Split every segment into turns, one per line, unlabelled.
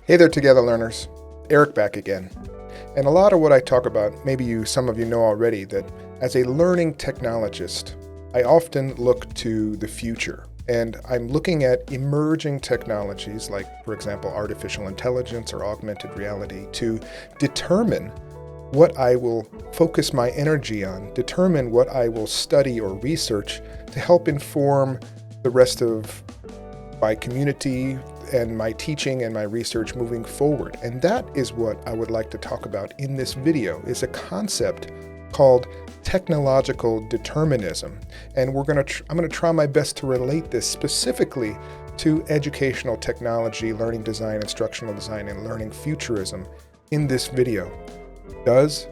Hey there, Together Learners. Eric back again. And a lot of what I talk about, some of you know already, that as a learning technologist, I often look to the future. And I'm looking at emerging technologies like, for example, artificial intelligence or augmented reality to determine what I will focus my energy on, determine what I will study or research to help inform the rest of my community and my teaching and my research moving forward. And that is what I would like to talk about in this video, is a concept called technological determinism. And I'm going to try my best to relate this specifically to educational technology, learning design, instructional design, and learning futurism in this video. Does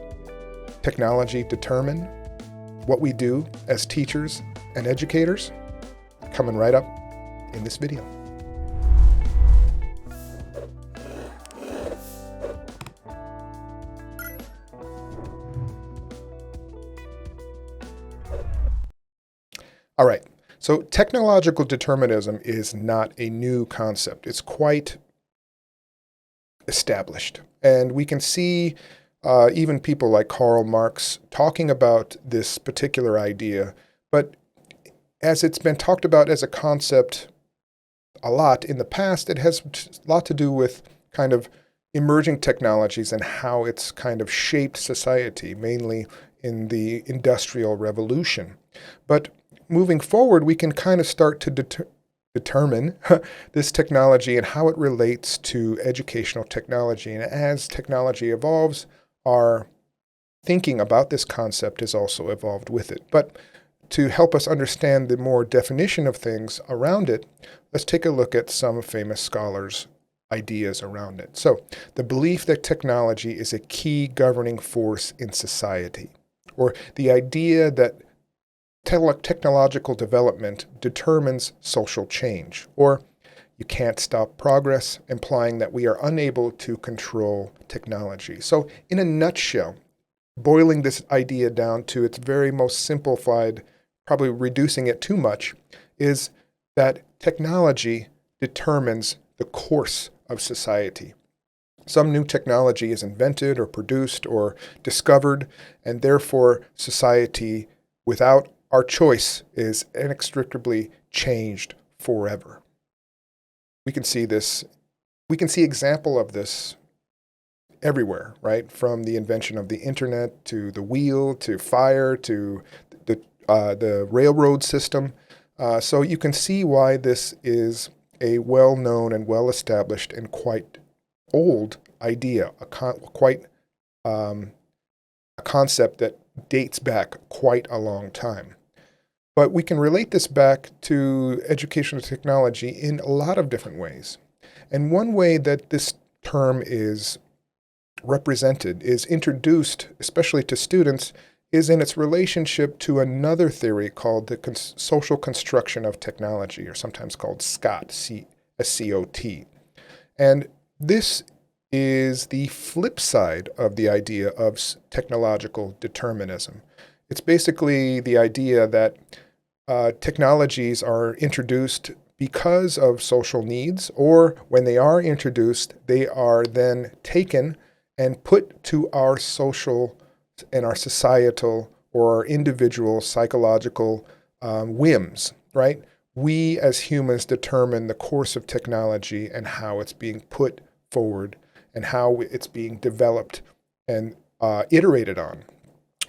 technology determine what we do as teachers and educators? Coming right up in this video. All right, so technological determinism is not a new concept. It's quite established. And we can see even people like Karl Marx talking about this particular idea. But as it's been talked about as a concept a lot in the past, it has a lot to do with kind of emerging technologies and how it's kind of shaped society, mainly in the Industrial Revolution. But moving forward, we can kind of start to determine this technology and how it relates to educational technology. And as technology evolves, our thinking about this concept has also evolved with it. But to help us understand the more definition of things around it, let's take a look at some famous scholars' ideas around it. So, the belief that technology is a key governing force in society, or the idea that technological development determines social change, or you can't stop progress, implying that we are unable to control technology. So, in a nutshell, boiling this idea down to its very most simplified, probably reducing it too much, is that technology determines the course of society. Some new technology is invented or produced or discovered, and therefore society, without our choice, is inextricably changed forever. We can see example of this everywhere, right? From the invention of the internet to the wheel to fire to the railroad system. So you can see why this is a well-known and well-established and quite old idea, a concept that dates back quite a long time. But we can relate this back to educational technology in a lot of different ways. And one way that this term is represented, is introduced, especially to students, is in its relationship to another theory called the social construction of technology, or sometimes called SCOT, S-C-O-T. And this is the flip side of the idea of technological determinism. It's basically the idea that technologies are introduced because of social needs, or when they are introduced, they are then taken and put to our social and our societal or our individual psychological whims, right? We as humans determine the course of technology and how it's being put forward and how it's being developed and iterated on,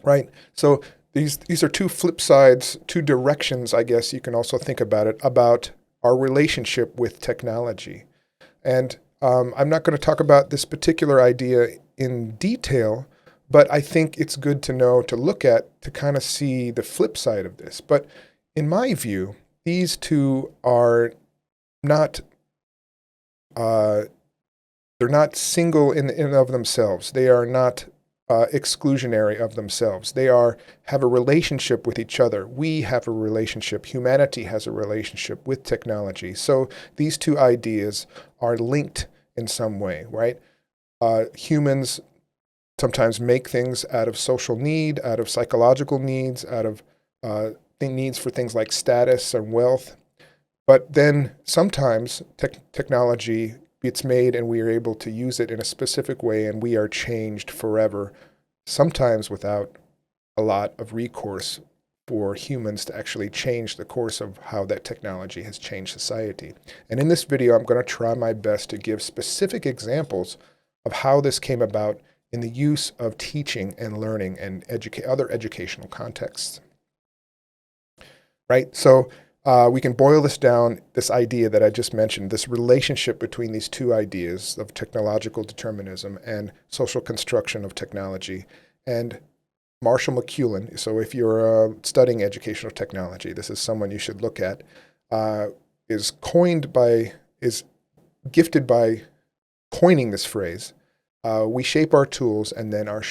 right? So these are two flip sides, two directions, I guess you can also think about it, about our relationship with technology. And I'm not going to talk about this particular idea in detail, but I think it's good to know, to look at, to kind of see the flip side of this. But in my view, these two are not, they're not single in and of themselves. They are not exclusionary of themselves. They have a relationship with each other. We have a relationship. Humanity has a relationship with technology. So these two ideas are linked in some way, right? Humans sometimes make things out of social need, out of psychological needs, out of needs for things like status and wealth. But then sometimes technology it's made and we are able to use it in a specific way, and we are changed forever, sometimes without a lot of recourse for humans to actually change the course of how that technology has changed society. And in this video, I'm going to try my best to give specific examples of how this came about in the use of teaching and learning and other educational contexts. Right? So we can boil this down, this idea that I just mentioned, this relationship between these two ideas of technological determinism and social construction of technology. And Marshall McLuhan, so if you're studying educational technology, this is someone you should look at, is gifted by coining this phrase. We shape our tools, and then our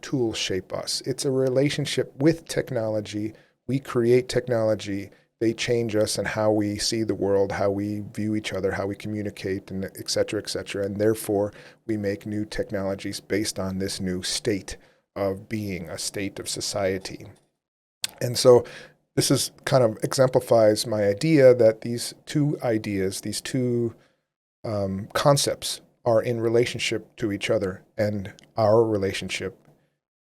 tools shape us. It's a relationship with technology. We create technology. They change us and how we see the world, how we view each other, how we communicate, and et cetera, et cetera. And therefore, we make new technologies based on this new state of being, a state of society. And so this is kind of exemplifies my idea that these two ideas, these two concepts are in relationship to each other, and our relationship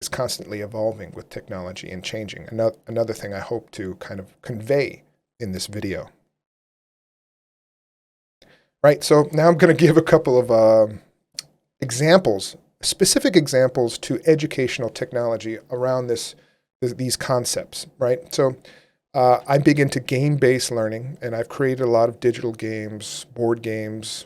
is constantly evolving with technology and changing. Another thing I hope to kind of convey in this video. Right, so now I'm going to give a couple of examples, specific examples to educational technology around these concepts, right? So I'm big into game-based learning, and I've created a lot of digital games, board games,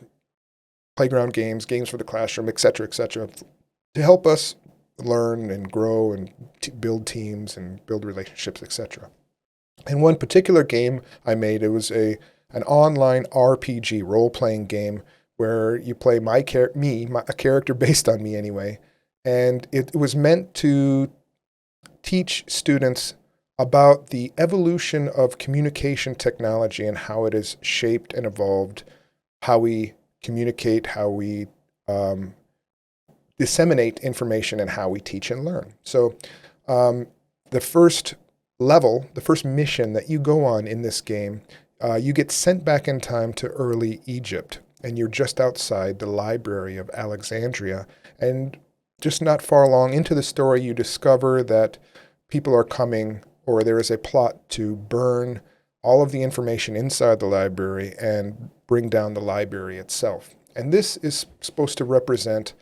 playground games, games for the classroom, et cetera, to help us learn and grow and build teams and build relationships, et cetera. And one particular game I made, it was an online RPG, role-playing game, where you play a character based on me anyway, and it was meant to teach students about the evolution of communication technology and how it has shaped and evolved how we communicate, how we disseminate information, and how we teach and learn. So the first level, the first mission that you go on in this game, you get sent back in time to early Egypt, and you're just outside the Library of Alexandria. And just not far along into the story, you discover that people are coming, or there is a plot to burn all of the information inside the library and bring down the library itself. And this is supposed to represent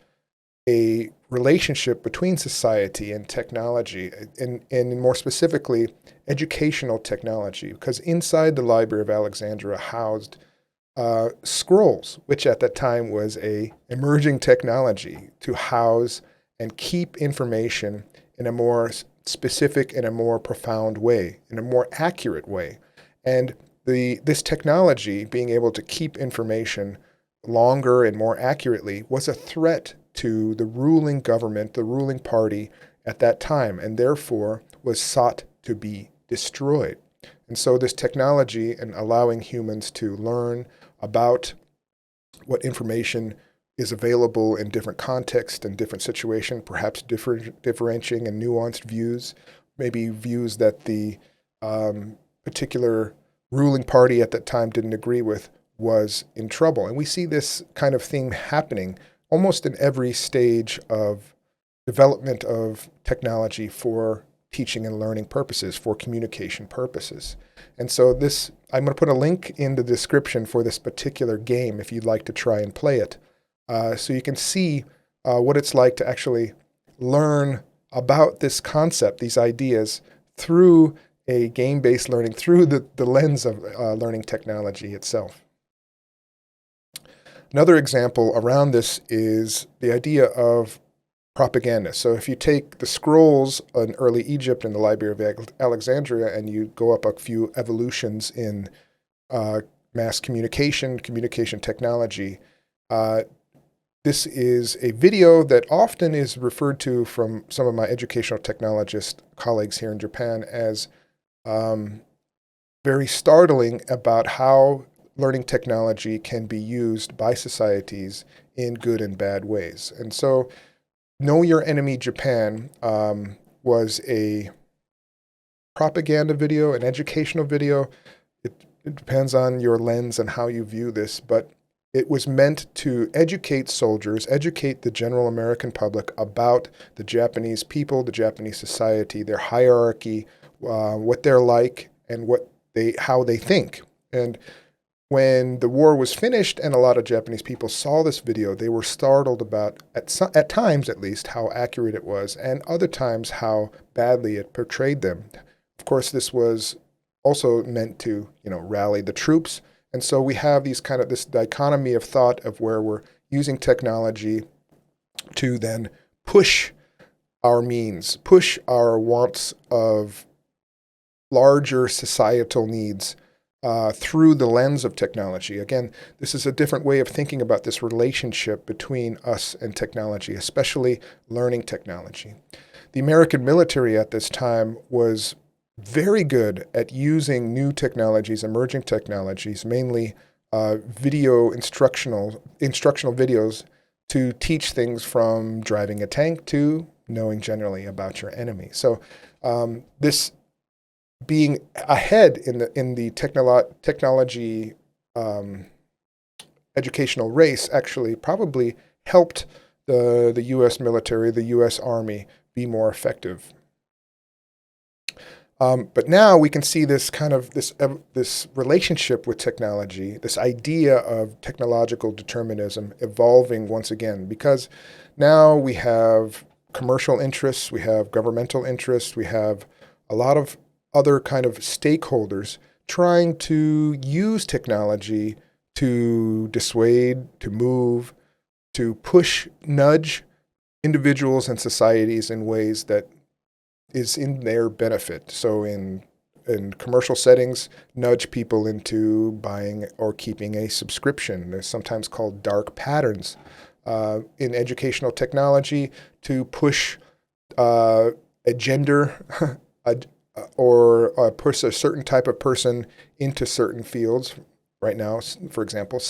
a relationship between society and technology, and more specifically, educational technology, because inside the Library of Alexandria housed scrolls, which at that time was a emerging technology to house and keep information in a more specific and a more profound way, in a more accurate way. And this technology, being able to keep information longer and more accurately, was a threat to the ruling government, the ruling party at that time, and therefore was sought to be destroyed. And so this technology and allowing humans to learn about what information is available in different contexts and different situations, perhaps differentiating and nuanced views, maybe views that the particular ruling party at that time didn't agree with, was in trouble. And we see this kind of thing happening almost in every stage of development of technology for teaching and learning purposes, for communication purposes. And so I'm going to put a link in the description for this particular game if you'd like to try and play it, so you can see what it's like to actually learn about this concept, these ideas, through a game-based learning, through the lens of learning technology itself. Another example around this is the idea of propaganda. So if you take the scrolls in early Egypt and the Library of Alexandria, and you go up a few evolutions in mass communication technology, this is a video that often is referred to from some of my educational technologist colleagues here in Japan as very startling about how learning technology can be used by societies in good and bad ways. And so Know Your Enemy Japan was a propaganda video, an educational video. It depends on your lens and how you view this, but It was meant to educate soldiers, educate the general American public about the Japanese people, the Japanese society, their hierarchy, what they're like, and how they think. And when the war was finished and a lot of Japanese people saw this video, they were startled about, at times at least, how accurate it was, and other times how badly it portrayed them. Of course, this was also meant to, rally the troops. And so we have this dichotomy of thought of where we're using technology to then push our means, push our wants of larger societal needs through the lens of technology. Again, this is a different way of thinking about this relationship between us and technology, especially learning technology. The American military at this time was very good at using new technologies, emerging technologies, mainly video instructional videos to teach things from driving a tank to knowing generally about your enemy. So this being ahead in the technology educational race actually probably helped the U.S. military, the U.S. Army, be more effective. But now we can see this this relationship with technology, this idea of technological determinism evolving once again, because now we have commercial interests, we have governmental interests, we have a lot of other kind of stakeholders trying to use technology to dissuade, to move, to push, nudge individuals and societies in ways that is in their benefit. So in commercial settings, nudge people into buying or keeping a subscription. They're sometimes called dark patterns. In educational technology, to push a gender or push a certain type of person into certain fields. Right now, for example,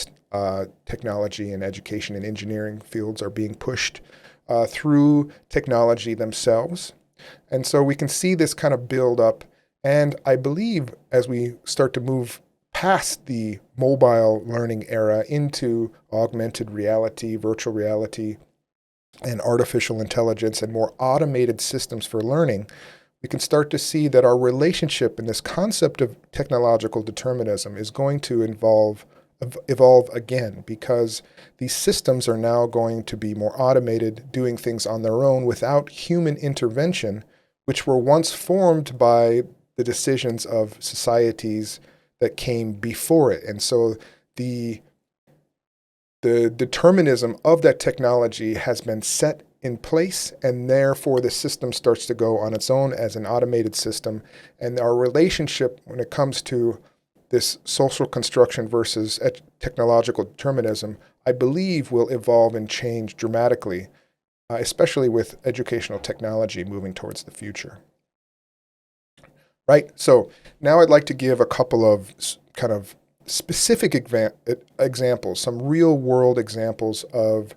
technology and education and engineering fields are being pushed through technology themselves. And so we can see this kind of build up. And I believe as we start to move past the mobile learning era into augmented reality, virtual reality, and artificial intelligence and more automated systems for learning, we can start to see that our relationship in this concept of technological determinism is going to evolve again, because these systems are now going to be more automated, doing things on their own without human intervention, which were once formed by the decisions of societies that came before it. And so the determinism of that technology has been set in place, and therefore the system starts to go on its own as an automated system. And our relationship when it comes to this social construction versus technological determinism, I believe will evolve and change dramatically, especially with educational technology moving towards the future. Right? So now I'd like to give a couple of kind of specific examples, some real world examples of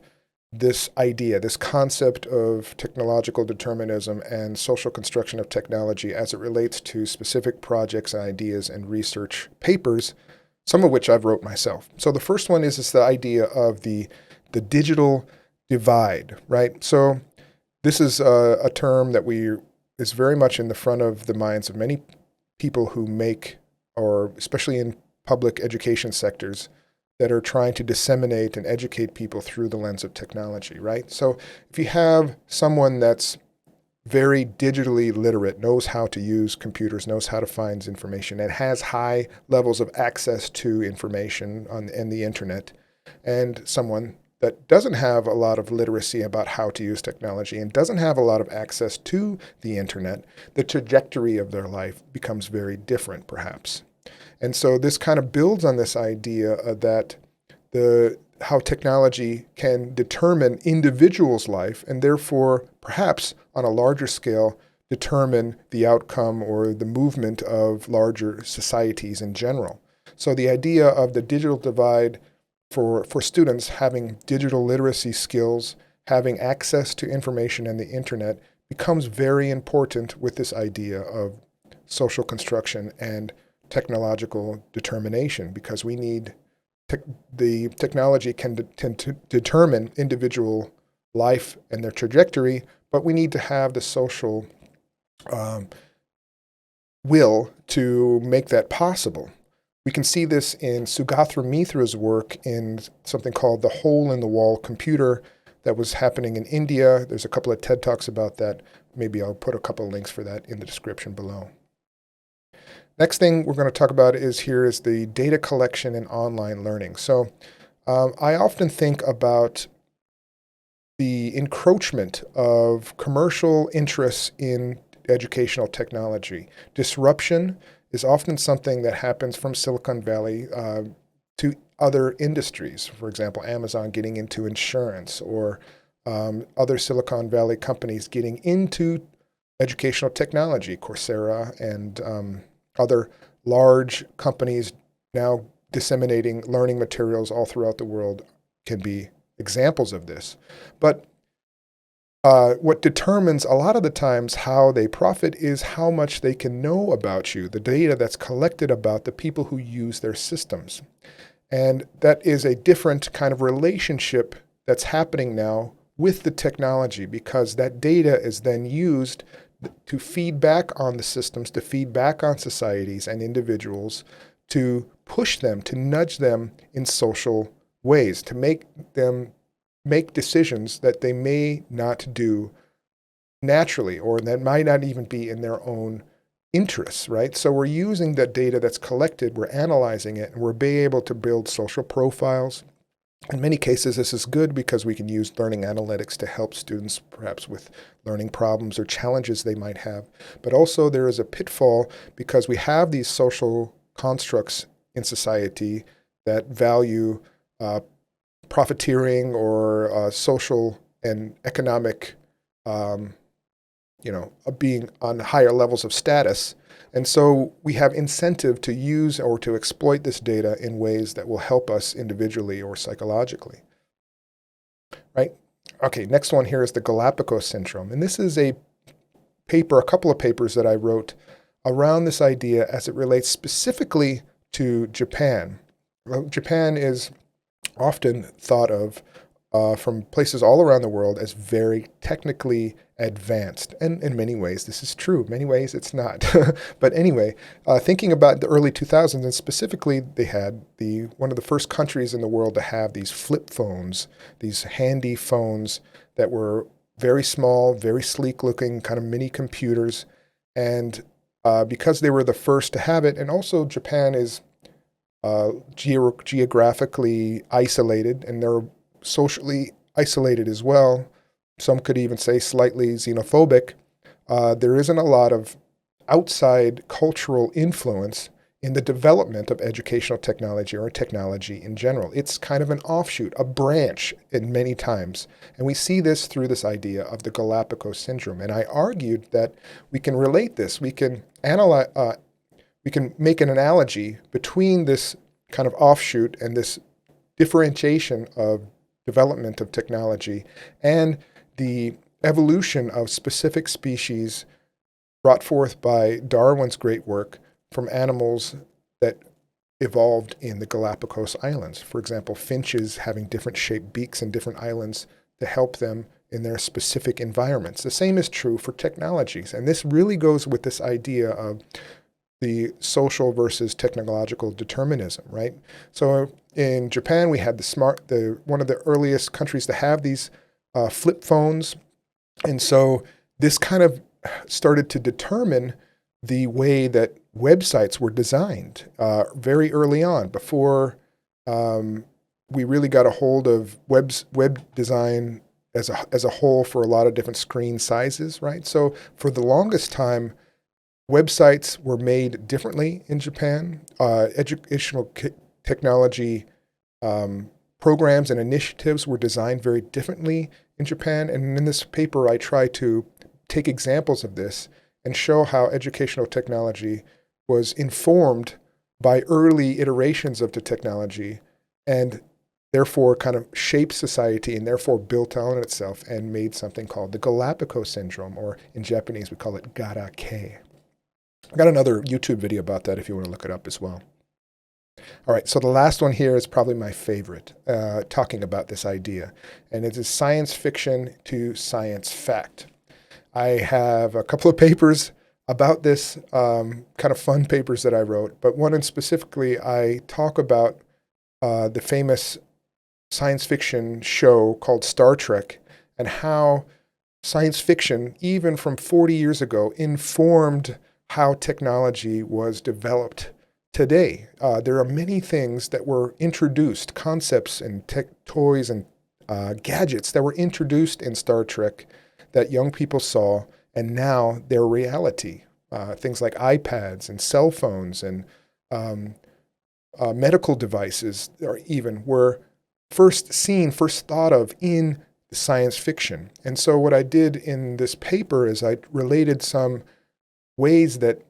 this idea, this concept of technological determinism and social construction of technology as it relates to specific projects and ideas and research papers, some of which I've wrote myself. So the first one is the idea of the digital divide, right? So this is a term that is very much in the front of the minds of many people who make, or especially in public education sectors, that are trying to disseminate and educate people through the lens of technology, right? So if you have someone that's very digitally literate, knows how to use computers, knows how to find information, and has high levels of access to information in the internet, and someone that doesn't have a lot of literacy about how to use technology and doesn't have a lot of access to the internet, the trajectory of their life becomes very different, perhaps. And so this kind of builds on this idea that how technology can determine individuals' life and therefore perhaps on a larger scale determine the outcome or the movement of larger societies in general. So the idea of the digital divide for students having digital literacy skills, having access to information and the internet becomes very important with this idea of social construction and technological determination, because we need the technology can tend to determine individual life and their trajectory, but we need to have the social um, will to make that possible. We can see this in Sugathra Mithra's work in something called the hole in the wall computer that was happening in India. There's a couple of TED Talks about that. Maybe I'll put a couple of links for that in the description below. Next thing we're going to talk about is the data collection and online learning. So I often think about the encroachment of commercial interests in educational technology. Disruption is often something that happens from Silicon Valley to other industries. For example, Amazon getting into insurance, or other Silicon Valley companies getting into educational technology, Coursera and other large companies now disseminating learning materials all throughout the world can be examples of this. But what determines a lot of the times how they profit is how much they can know about you, the data that's collected about the people who use their systems. And that is a different kind of relationship that's happening now with the technology, because that data is then used to feed back on the systems, to feed back on societies and individuals, to push them, to nudge them in social ways, to make them make decisions that they may not do naturally, or that might not even be in their own interests, right? So we're using that data that's collected, we're analyzing it, and we're being able to build social profiles. In many cases, this is good because we can use learning analytics to help students perhaps with learning problems or challenges they might have. But also there is a pitfall because we have these social constructs in society that value profiteering or social and economic, being on higher levels of status. And so we have incentive to use or to exploit this data in ways that will help us individually or psychologically, right? Okay, next one here is the Galapagos syndrome. And this is a couple of papers that I wrote around this idea as it relates specifically to Japan. Well, Japan is often thought of from places all around the world as very technically advanced. And in many ways, this is true. In many ways, it's not. But anyway, thinking about the early 2000s, and specifically, they had one of the first countries in the world to have these flip phones, these handy phones that were very small, very sleek looking, kind of mini computers. And because they were the first to have it, and also Japan is geographically isolated, and they're socially isolated as well. Some could even say slightly xenophobic. There isn't a lot of outside cultural influence in the development of educational technology or technology in general. It's kind of an offshoot, a branch in many times. And we see this through this idea of the Galapagos syndrome. And I argued that we can relate this. We can analyze, we can make an analogy between this kind of offshoot and this differentiation of development of technology and the evolution of specific species brought forth by Darwin's great work from animals that evolved in the Galapagos Islands. For example, finches having different shaped beaks in different islands to help them in their specific environments. The same is true for technologies. And this really goes with this idea of the social versus technological determinism, right? So in Japan, we had one of the earliest countries to have these flip phones. And so this kind of started to determine the way that websites were designed very early on, before we really got a hold of web design as a whole for a lot of different screen sizes, right? So for the longest time, websites were made differently in Japan. Educational technology programs and initiatives were designed very differently in Japan. And in this paper, I try to take examples of this and show how educational technology was informed by early iterations of the technology, and therefore kind of shaped society and therefore built on itself and made something called the Galapagos syndrome, or in Japanese, we call it gara-ke. I got another YouTube video about that if you want to look it up as well. All right, so the last one here is probably my favorite, talking about this idea, and it is science fiction to science fact. I have a couple of papers about this, kind of fun papers that I wrote, but one in specifically, I talk about the famous science fiction show called Star Trek and how science fiction, even from 40 years ago, informed how technology was developed today. There are many things that were introduced, concepts and toys and gadgets that were introduced in Star Trek that young people saw, and now they're reality. Things like iPads and cell phones and medical devices or even were first seen, first thought of in science fiction. And so what I did in this paper is I related some ways that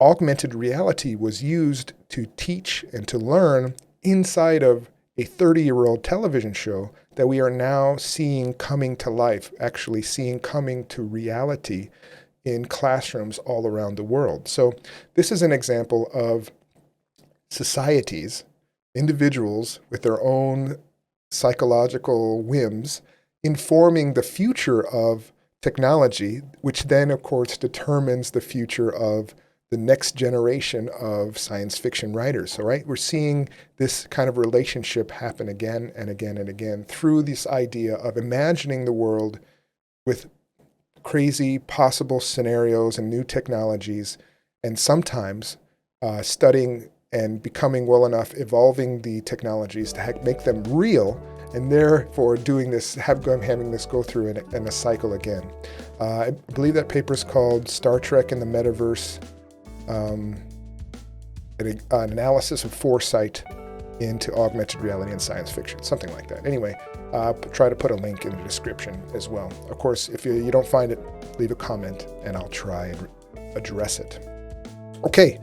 augmented reality was used to teach and to learn inside of a 30-year-old television show that we are now seeing coming to life, actually seeing coming to reality in classrooms all around the world. So this is an example of societies, individuals with their own psychological whims, informing the future of technology, which then, of course, determines the future of the next generation of science fiction writers. All right, we're seeing this kind of relationship happen again and again and again through this idea of imagining the world with crazy possible scenarios and new technologies, and sometimes studying and becoming well enough, evolving the technologies to make them real, and therefore doing this, having this go through in a cycle again. I believe that paper is called Star Trek in the Metaverse, an analysis of foresight into augmented reality and science fiction, something like that. Anyway, try to put a link in the description as well. Of course, if you don't find it, leave a comment and I'll try and address it. Okay.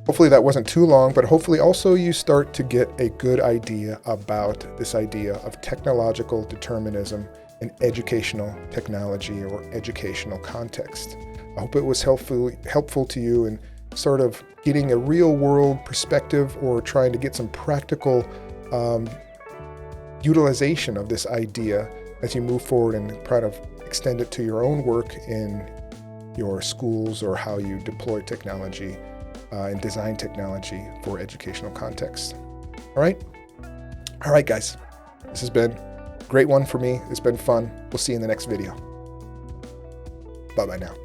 Hopefully that wasn't too long, but hopefully also you start to get a good idea about this idea of technological determinism in educational technology or educational context. I hope it was helpful to you in sort of getting a real world perspective or trying to get some practical utilization of this idea as you move forward and try to extend it to your own work in your schools or how you deploy technology and design technology for educational contexts. All right, guys. This has been a great one for me. It's been fun. We'll see you in the next video. Bye-bye now.